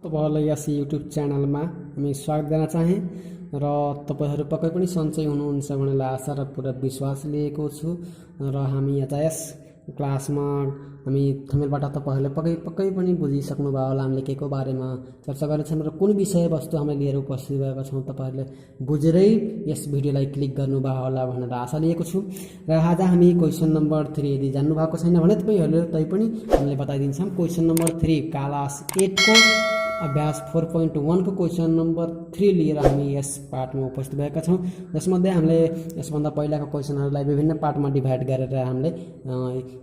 तपाईहरुलाई यस युट्युब च्यानलमा हामी स्वागत गर्न चाहे र तपाईहरु पक्कै पनि सन्चै हुनुहुन्छ भन्ने आशा र पूरा विश्वास लिएको छु र हामी यहाँ यस क्लासमा हामी थमेलबाट तपाईहरुले पक्कै पनि बुझिसक्नु भयो होला हामीले केको बारेमा चर्चा गर्छौं र कुन विषयवस्तु हामीले लिएर उपस्थित भएका छौं तपाईहरुले बुझेरै यस भिडियोलाई क्लिक गर्नुभयो होला भनेर आशा लिएको छु र आज हामी क्वेशन नम्बर 3 यदि जान्नु भएको छैन भने तपाईहरुले पनि हामीले बताइदिन्छौं। क्वेशन नम्बर 3 क्लास 8 को अभ्यास 4.1 को क्वेशन नम्बर 3 लिएर हामी यस पार्टमा उपस्थित भएका छौं, जसमध्ये हामीले यसभन्दा पहिलाको क्वेशनहरुलाई विभिन्न पार्टमा डिभाइड गरेर हामीले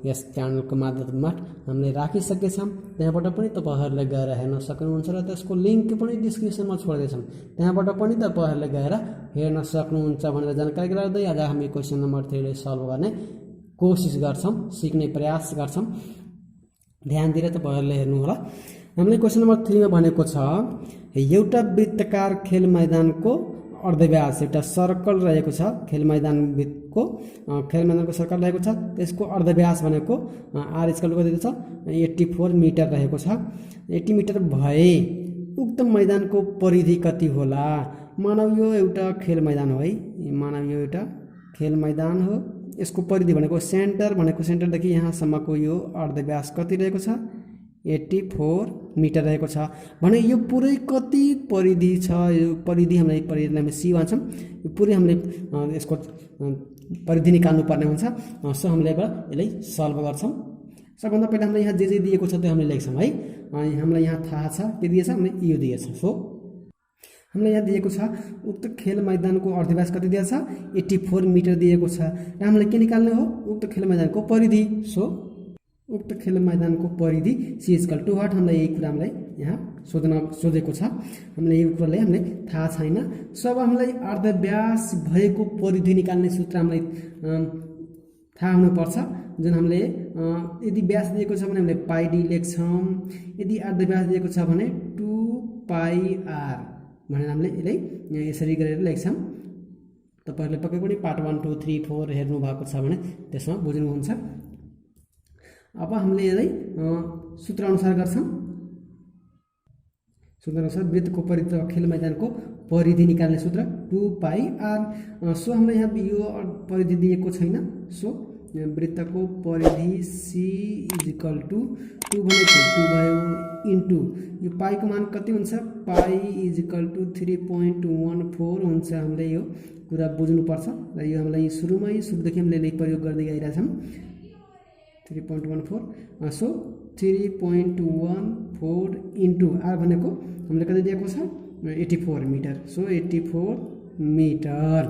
यस च्यानलको माध्यमबाट हामीले राखिसकेका छौं। त्यहाँबाट पनि तपाईहरुले गएर हेर्न सक्नुहुन्छ र त्यसको लिंक पनि डिस्क्रिप्सनमा छोड्दैछौं, त्यहाँबाट पनि तपाईहरुले गएर हेर्न सक्नुहुन्छ भनेर जानकारी गराउँदै आज हामी क्वेशन नम्बर 3 ले सल्भ गर्ने कोशिश गर्छौं, सिक्ने प्रयास गर्छौं। ध्यान दिएर तपाईहरुले हेर्नु होला। हामीले क्वेशन नम्बर 3 मा भनेको छ एउटा वृत्ताकार खेल मैदानको अर्धव्यास एउटा सर्कल रहेको छ, खेल मैदानको सर्कल रहेको छ, त्यसको अर्धव्यास भनेको r स्क्वायर कति छ 84 मिटर रहेको छ। 80 मिटर भए उक्त मैदानको परिधि कति होला। मानव यो एउटा खेल मैदान हो है, मानव यो एउटा खेल मैदान हो, यसको परिधि भनेको सेन्टरदेखि यहाँसम्मको यो अर्धव्यास कति रहेको छ 84 मिटर रहेको छ भने यो पुरै कति परिधि छ। यो परिधिलाई हामी c भन्छौं। यो पुरै हामीले यसको परिधि निकाल्नु पर्ने हुन्छ। सो हामीले यसलाई सल्भ गर्छौं। सबभन्दा पहिला हामीले यहाँ जे दिएको छ त्यो हामीले लेख्छौं है। हामीलाई यहाँ थाहा छ के दिएछ, हामीले यो दिएछ। सो हामीले यहाँ दिएको छ उक्त खेल मैदानको अर्धव्यास कति दिएको छ 84 मिटर दिएको छ र हामीले के निकाल्ने हो उक्त खेल मैदानको परिधि। सो उक्त खेल मैदानको परिधि c = व्हाट हामीलाई यही कुरा हामीलाई यहाँ सोधेको छ। हामीले यो कुरालाई हामीले थाहा छैन। सब हामीलाई अर्धव्यास भएको परिधि निकाल्ने सूत्र हामीलाई थाहा हुनु पर्छ। जुन हामीले यदि व्यास दिएको छ भने हामीले πd लेख्छौं, यदि अर्धव्यास दिएको छ भने 2πr भनेर हामीले यसलाई यसरी गरेर लेख्छौं। तपाईहरुले पक्कै पनि पार्ट 1 2 3 4 हेर्नु भएको छ भने त्यसमा बुझ्नुहुन्छ। अब हामीले यसलाई सूत्र अनुसार गर्छौं। सूत्र अनुसार वृत्तको परिधि खेल मैदानको परिधि निकाल्ने सूत्र 2πr। सो हामीले यहाँ यो परिधि दिएको छैन। सो वृत्तको परिधि c = 2 भनेको 2 भयो इन्टु यो पाई को मान कति हुन्छ पाई = 3.14 हुन्छ। हामीले यो कुरा बुझ्नु पर्छ र यो हामीलाई सुरुदेखि हामीले प्रयोग गर्दै आइरहेछौं 3.14। सो 3.14 इन्टु r भनेको हामीले कति दिएको छ 84 मिटर। सो 84 मिटर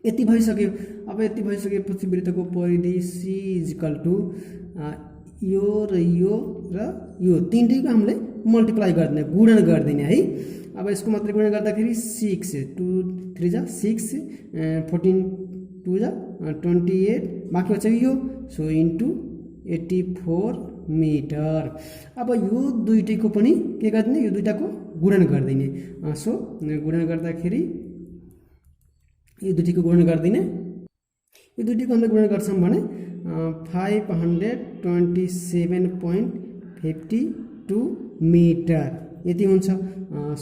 यति भइसक्यो। अब यति भइसकेपछि वृत्तको परिधि c = यो र यो तीनटैको हामीले मल्टिप्लाई गर्ने गुणन गर्दिने है। अब यसको मात्र गुणन गर्दाखेरि 6 2 3 जा 6 14 2 जा 28 बाँकी बच्चा यो। So into 84 metre. अब यो दुईटैको पनि के गर्दिने यो दुईटाको गुणन गर्दिने। सो गुणन गर्दाखेरि यो दुईटैको गुणन गर्दिने। यो दुईटैको हामीले गुणन गर्छौं भने 527.52 मिटर यति हुन्छ।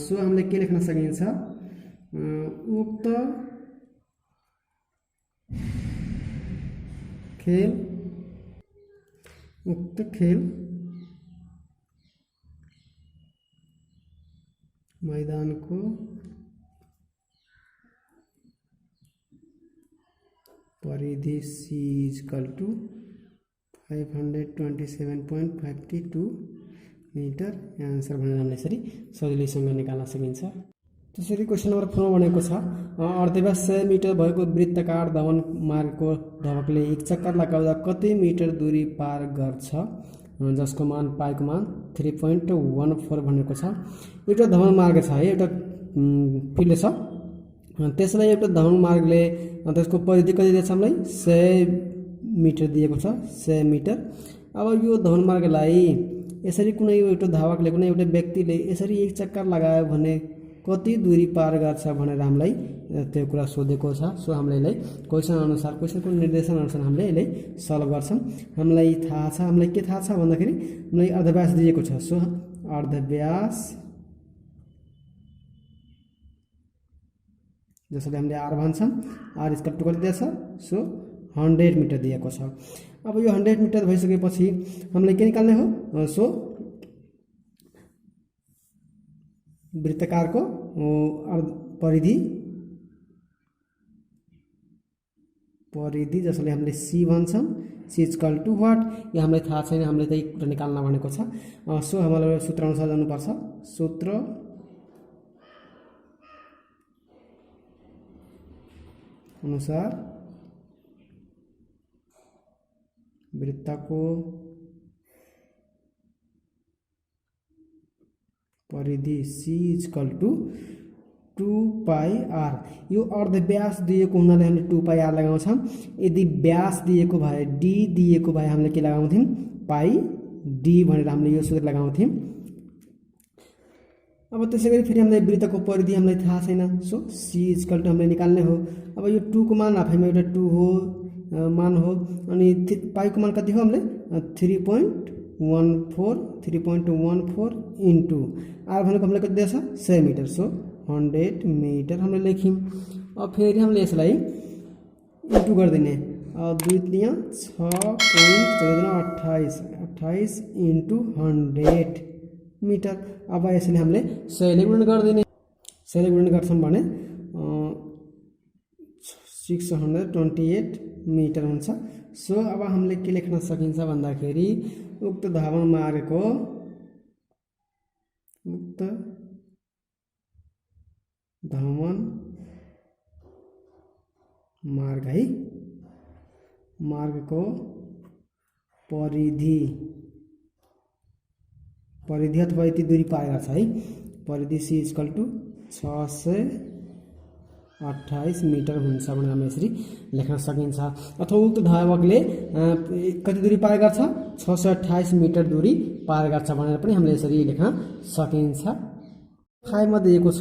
सो हामीले के लेख्न सकिन्छ उक्त खेल मैदानको परिधि c = 527.52 मिटर आन्सर भनेर हामीले यसरी सजिलैसँग निकाल्न सकिन्छ। त्यसरी क्वेशन नम्बर 4 भनेको छ अर्धव्यास 100 मिटर भएको वृत्ताकार धवन मार्गको धवकले एक चक्कर लगाउँदा कति मिटर दूरी पार गर्छ, जसको मान पाईको मान 3.14 भनेको छ। एउटा धवन मार्ग छ है, एउटा फिल्ड छ, त्यसलाई एउटा धवन मार्गले त्यसको परिधि कति दिएछ हामीलाई 100 मिटर दिएको छ 100 मिटर। अब यो धवन मार्गलाई यसरी कुनै एउटा धावकले कुनै एउटा व्यक्तिले यसरी एक चक्कर लगायो भने कति दूरी पार गर्छ भनेर हामीलाई त्यो कुरा सोधेको छ। सो हामीले यसलाई क्वेशनको निर्देशन अनुसार हामीले यसलाई सल्भ गर्छौं। हामीलाई थाहा छ, हामीलाई के थाहा छ भन्दाखेरि हामीलाई अर्धव्यास दिएको छ। सो अर्धव्यास जसले हामीले आर भन्छौँ आर इक्वल टु कति दिएछ सो 100 मिटर दिएको छ। अब यो 100 मिटर भइसकेपछि हामीले के निकाल्ने हो सो वृत्तकारको परिधि जसले हामीले सी भन्छौँ सी इक्वल टु वाट यो हामीलाई थाहा छैन हामीले त्यही कुरा निकाल्न भनेको छ। सो हामीलाई सूत्र अनुसार जानुपर्छ। सूत्र अनुसार वृत्तको परिधि सी इक्वल टु 2πr। यो अर्ध व्यास दिएको हुनाले हामीले 2πr लगाउँछौँ। यदि व्यास दिएको भए डी दिएको भए हामीले के लगाउँथ्यौँ पाइ डी भनेर हामीले यो सूत्र लगाउँथ्यौँ। अब त्यसैगरी फेरि हामीलाई वृत्तको परिधि हामीलाई थाहा छैन सो सी इक्वल टु हामीले निकाल्ने हो। अब यो 2 को मान आफैमा एउटा 2 हो मान हो अनि पाइको मान कति हो हामीले 3.14 इन्टु आर भनेको हामीलाई कति दिएछ 100 मिटर सो 100 मिटर हामीले लेख्यौँ। अब फेरि हामीले यसलाई इन्टु गरिदिने 2 3 6.1428 इन्टु 100 मिटर। अब यसले हामीले 100 ले गुणन गरिदिने 100 ले गुणन गर्छौँ भने 628 मिटर हुन्छ। सो अब हामीले के लेख्न सकिन्छ भन्दाखेरि उक्त धावन मार्ग है मार्गको परिधि अथवा यति दूरी पाएको छ है परिधि सी इक्वल टु 628 मिटर हुन्छ भनेर हामी यसरी लेख्न सकिन्छ। अथवा उक्त धावकले कति दूरी पार गर्छ 628 मिटर दूरी पार गर्छ भनेर पनि हामीले यसरी लेख्न सकिन्छ। 5 मा दिएको छ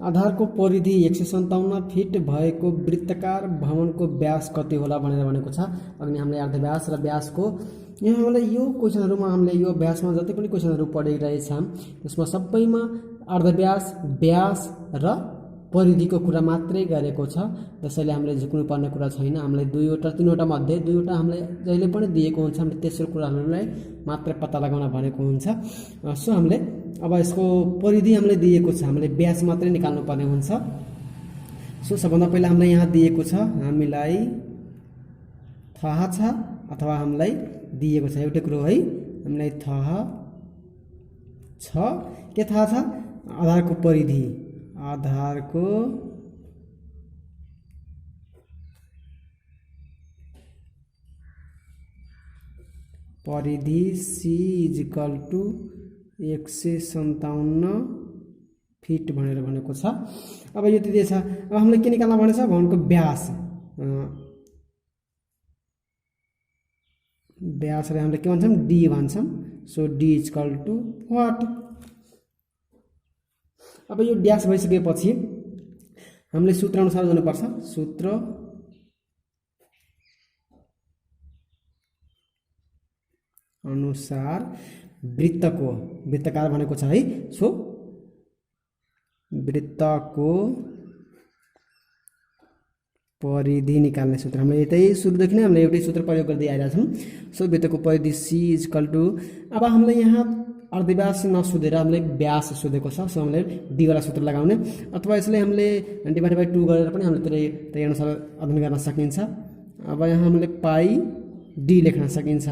आधारको परिधि 157 फिट भएको वृत्ताकार भवनको व्यास कति होला भनेर भनेको छ। अघि हामीले अर्धव्यास र व्यासको यहाँ हामीलाई यो क्वेसनहरुमा हामीले यो व्यासमा जति पनि क्वेसनहरु पढिरहेछौँ त्यसमा सबैमा अर्धव्यास व्यास र परिधिको कुरा मात्रै गरेको छ। त्यसैले हामीले झुक्नु पर्ने कुरा छैन। हामीले 2 वटा 3 वटा मध्ये 2 वटा हामीले जहिले पनि दिएको हुन्छ हामीले तेस्रो कुराहरुलाई मात्र पत्ता लगाउन भनेको हुन्छ। सो हामीले अब यसको परिधि हामीले दिएको छ हामीले व्यास मात्रै निकाल्नु पर्ने हुन्छ। सो सबभन्दा पहिला हामीले यहाँ दिएको छ हामीलाई थाहा छ अथवा हामीलाई दिएको छ एउटै कुरो है हामीलाई थाहा छ के थाहा छ आधारको परिधि सी इक्वल टु 157 फिट भनेर भनेको छ। अब यो दिएछ अब हामीले के निकाल्न भनेछ भवनको व्यासलाई हामीले के भन्छौँ डी भन्छौँ। So D equal to what. अब यो व्यास भइसकेपछि हामीले सूत्र अनुसार जानुपर्छ। सूत्र अनुसार वृत्तकार भनेको छ है। सो वृत्तको परिधि निकाल्ने सूत्र हामीले यतै सुरुदेखि नै हामीले एउटै सूत्र प्रयोग गर्दै आइरहेका छौँ। सो वृत्तको परिधि सी इक्वल टु अब हामीले यहाँ अर्धव्यास नसोधेर हामीले व्यास सोधेको छ। सो हामीले डी वाला सूत्र लगाउने अथवा यसले हामीले डिभाइड बाइ 2 गरेर पनि हामीले त्यही अनुसार अध्ययन गर्न सकिन्छ। अब यहाँ हामीले पाइ डी लेख्न सकिन्छ।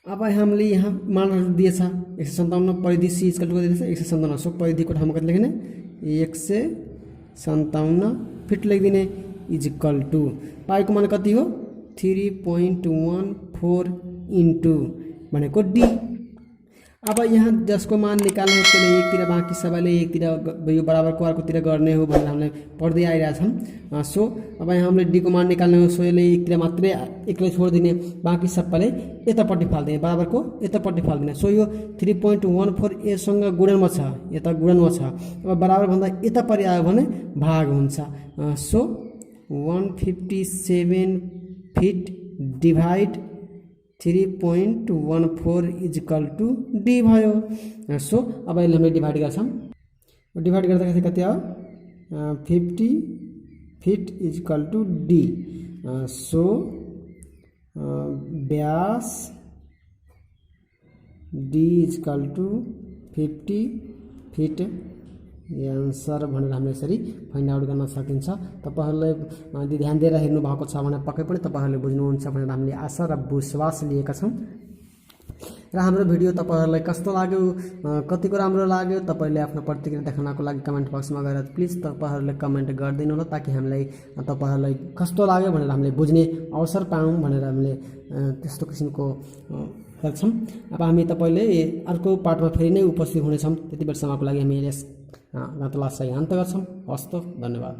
अब हामीले यहाँ मानहरु दिएछ 157 परिधि सी इक्वल टु दिएछ 157। सो परिधिको ठाउँमा कति लेख्ने 157 फिट लेखिदिने इज इक्वल टु पाइको मान कति हो 3.14 इन्टु भनेको डी। अब यहाँ जसको मान निकाल्ने त्यसले एकतिर बाँकी सबैले एकतिर यो बराबरको अर्कोतिर गर्ने हो भनेर हामीले पढ्दै आइरहेछौँ। सो अब यहाँ हामीले डी को मान निकाल्ने हो। सो यसले एकतिर मात्रै एक्लै छोडिदिने बाँकी सबैले यतापट्टि फाल्दिने बराबरको यतापट्टि फाल्दिने। सो यो 3.14 एसँग गुणनमा छ यता गुणनमा छ। अब बराबर भन्दा यतापट्टि आयो भने भाग हुन्छ। So 157 feet divide 3.14 is equal to D भयो। सो अब यसले हामीले डिभाइड गर्छौँ। डिभाइड गर्दाखेरि कति आयो 50 feet is equal to D. So व्यास D is equal to 50 feet answer भनेर हामीले यसरी फाइन्ड आउट गर्न सकिन्छ। तपाईहरुले यदि ध्यान दिएर हेर्नु भएको छ भने पक्कै पनि तपाईहरुले बुझ्नुहुन्छ भनेर हामीले आशा र विश्वास लिएका छौं। र हाम्रो भिडियो तपाईहरुलाई कस्तो लाग्यो, कतिको राम्रो लाग्यो, तपाईले आफ्नो प्रतिक्रिया देखाउनको लागि कमेन्ट बक्समा गएर प्लिज तपाईहरुले कमेन्ट गरिदिनु होला, ताकि हामीलाई तपाईहरुलाई कस्तो लाग्यो भनेर हामीले बुझ्ने अवसर पाऊँ भनेर हामीले त्यस्तो किसिमको गर्छौं। अब हामी तपाईले अर्को पार्टमा फेरि नै उपस्थित हुनेछौं। त्यति बेरसम्मको लागि हामी यस वार्तालाप चाहिँ अन्त्य गर्छौं। हस्त धन्यवाद।